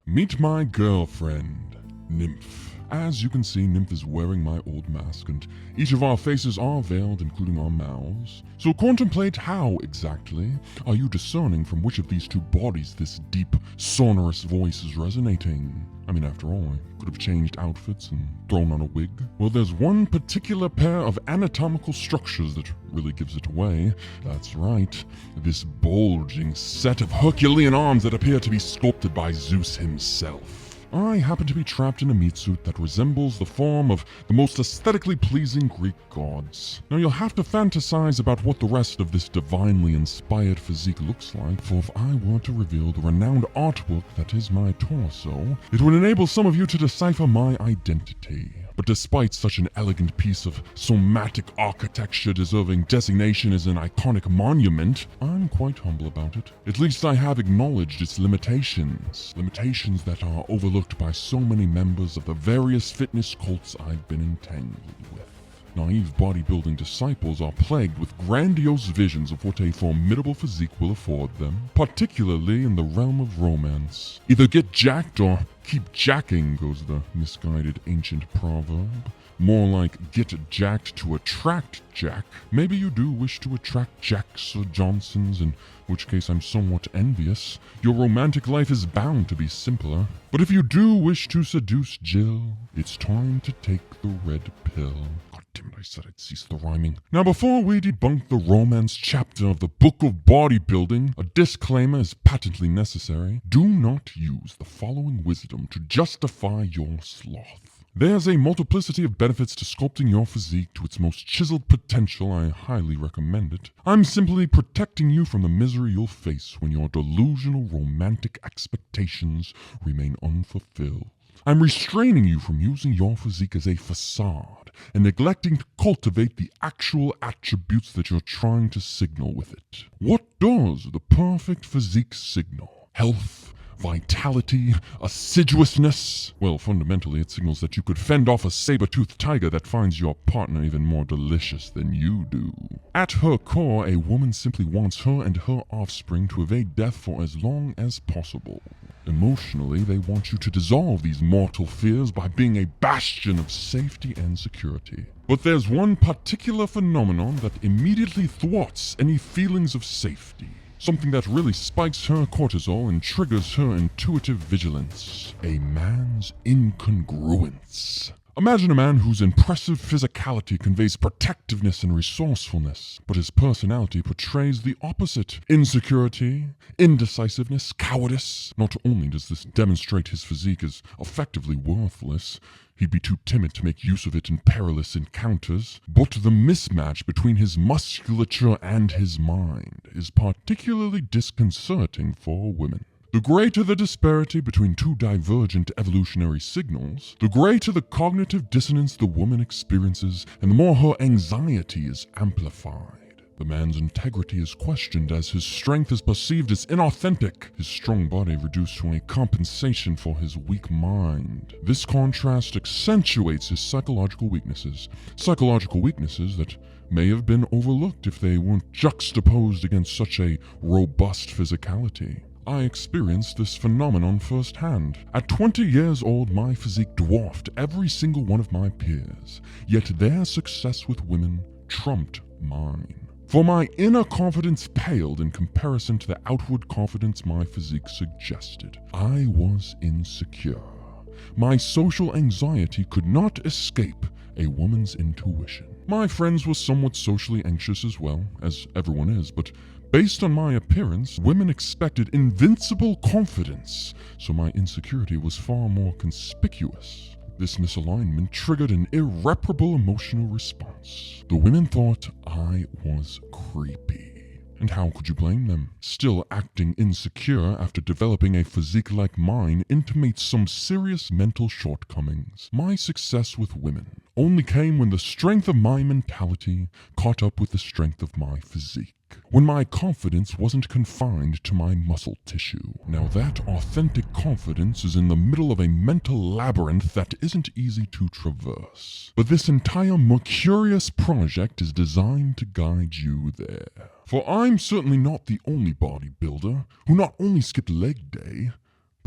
Meet my girlfriend, Nymph. As you can see, Nymph is wearing my old mask, and each of our faces are veiled, including our mouths. So contemplate how, exactly, are you discerning from which of these two bodies this deep, sonorous voice is resonating? I mean, after all, I could have changed outfits and thrown on a wig. Well, there's one particular pair of anatomical structures that really gives it away. That's right, this bulging set of Herculean arms that appear to be sculpted by Zeus himself. I happen to be trapped in a meat suit that resembles the form of the most aesthetically pleasing Greek gods. Now you'll have to fantasize about what the rest of this divinely inspired physique looks like, for if I were to reveal the renowned artwork that is my torso, it would enable some of you to decipher my identity. But despite such an elegant piece of somatic architecture deserving designation as an iconic monument, I'm quite humble about it. At least I have acknowledged its limitations. Limitations that are overlooked by so many members of the various fitness cults I've been entangled with. Naive bodybuilding disciples are plagued with grandiose visions of what a formidable physique will afford them, particularly in the realm of romance. Either get jacked or keep jacking, goes the misguided ancient proverb. More like get jacked to attract Jack. Maybe you do wish to attract Jacks or Johnsons, in which case I'm somewhat envious. Your romantic life is bound to be simpler. But if you do wish to seduce Jill, it's time to take the red pill. God damn it, I said I'd cease the rhyming. Now before we debunk the romance chapter of the Book of Bodybuilding, a disclaimer is patently necessary. Do not use the following wisdom to justify your sloth. There's a multiplicity of benefits to sculpting your physique to its most chiseled potential. I highly recommend it. I'm simply protecting you from the misery you'll face when your delusional romantic expectations remain unfulfilled. I'm restraining you from using your physique as a facade and neglecting to cultivate the actual attributes that you're trying to signal with it. What does the perfect physique signal? Health, vitality, assiduousness? Well, fundamentally, it signals that you could fend off a saber-toothed tiger that finds your partner even more delicious than you do. At her core, a woman simply wants her and her offspring to evade death for as long as possible. Emotionally, they want you to dissolve these mortal fears by being a bastion of safety and security. But there's one particular phenomenon that immediately thwarts any feelings of safety. Something that really spikes her cortisol and triggers her intuitive vigilance. A man's incongruence. Imagine a man whose impressive physicality conveys protectiveness and resourcefulness, but his personality portrays the opposite. Insecurity, indecisiveness, cowardice. Not only does this demonstrate his physique as effectively worthless, he'd be too timid to make use of it in perilous encounters, but the mismatch between his musculature and his mind is particularly disconcerting for women. The greater the disparity between two divergent evolutionary signals, the greater the cognitive dissonance the woman experiences, and the more her anxiety is amplified. The man's integrity is questioned as his strength is perceived as inauthentic, his strong body reduced to a compensation for his weak mind. This contrast accentuates his psychological weaknesses that may have been overlooked if they weren't juxtaposed against such a robust physicality. I experienced this phenomenon firsthand. At 20 years old, my physique dwarfed every single one of my peers, yet their success with women trumped mine. For my inner confidence paled in comparison to the outward confidence my physique suggested. I was insecure. My social anxiety could not escape a woman's intuition. My friends were somewhat socially anxious as well, as everyone is, but based on my appearance, women expected invincible confidence, so my insecurity was far more conspicuous. This misalignment triggered an irreparable emotional response. The women thought I was creepy. And how could you blame them? Still acting insecure after developing a physique like mine intimates some serious mental shortcomings. My success with women only came when the strength of my mentality caught up with the strength of my physique. When my confidence wasn't confined to my muscle tissue. Now that authentic confidence is in the middle of a mental labyrinth that isn't easy to traverse. But this entire Murcurious project is designed to guide you there. For I'm certainly not the only bodybuilder who not only skipped leg day,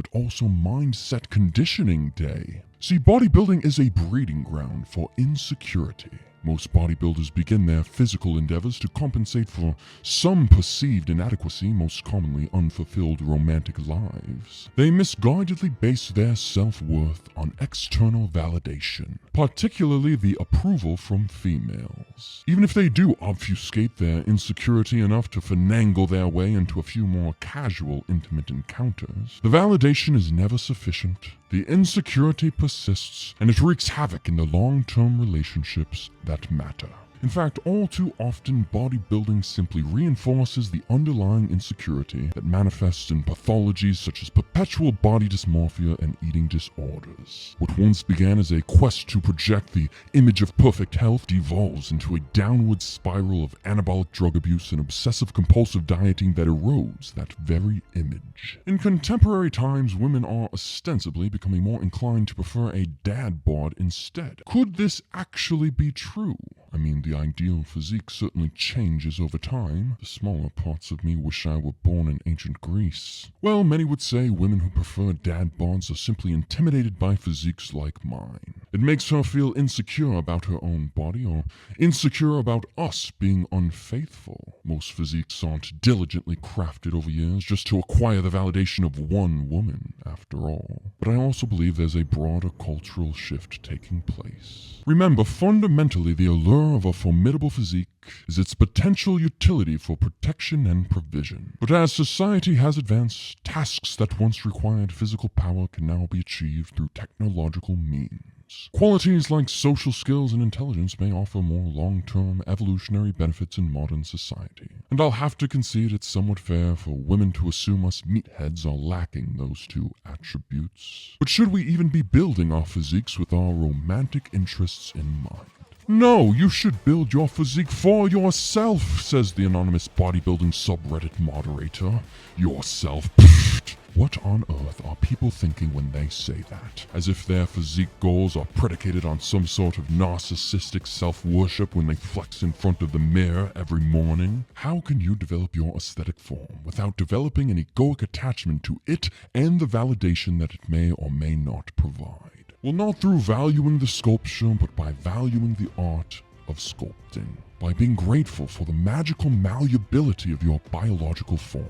but also mindset conditioning day. See, bodybuilding is a breeding ground for insecurity. Most bodybuilders begin their physical endeavors to compensate for some perceived inadequacy, most commonly unfulfilled romantic lives. They misguidedly base their self-worth on external validation, particularly the approval from females. Even if they do obfuscate their insecurity enough to finagle their way into a few more casual, intimate encounters, the validation is never sufficient. The insecurity persists, and it wreaks havoc in the long-term relationships that matter. In fact, all too often, bodybuilding simply reinforces the underlying insecurity that manifests in pathologies such as perpetual body dysmorphia and eating disorders. What once began as a quest to project the image of perfect health devolves into a downward spiral of anabolic drug abuse and obsessive-compulsive dieting that erodes that very image. In contemporary times, women are ostensibly becoming more inclined to prefer a dad bod instead. Could this actually be true? I mean, the ideal physique certainly changes over time. The smaller parts of me wish I were born in ancient Greece. Well, many would say women who prefer dad bods are simply intimidated by physiques like mine. It makes her feel insecure about her own body, or insecure about us being unfaithful. Most physiques aren't diligently crafted over years just to acquire the validation of one woman, after all. But I also believe there's a broader cultural shift taking place. Remember, fundamentally, the allure of a formidable physique is its potential utility for protection and provision. But as society has advanced, tasks that once required physical power can now be achieved through technological means. Qualities like social skills and intelligence may offer more long-term evolutionary benefits in modern society. And I'll have to concede it's somewhat fair for women to assume us meatheads are lacking those two attributes. But should we even be building our physiques with our romantic interests in mind? No, you should build your physique for yourself, says the anonymous bodybuilding subreddit moderator. Yourself. Pfft. What on earth are people thinking when they say that? As if their physique goals are predicated on some sort of narcissistic self-worship when they flex in front of the mirror every morning? How can you develop your aesthetic form without developing an egoic attachment to it and the validation that it may or may not provide? Well, not through valuing the sculpture, but by valuing the art of sculpting. By being grateful for the magical malleability of your biological form.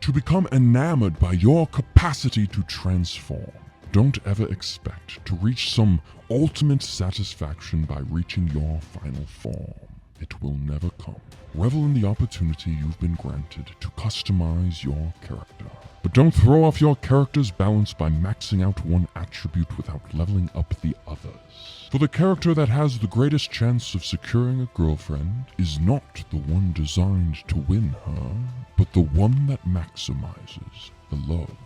To become enamored by your capacity to transform. Don't ever expect to reach some ultimate satisfaction by reaching your final form. It will never come. Revel in the opportunity you've been granted to customize your character. But don't throw off your character's balance by maxing out one attribute without leveling up the others. For the character that has the greatest chance of securing a girlfriend is not the one designed to win her, but the one that maximizes the love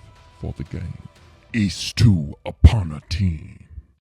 for the game. Ace 2 upon a team.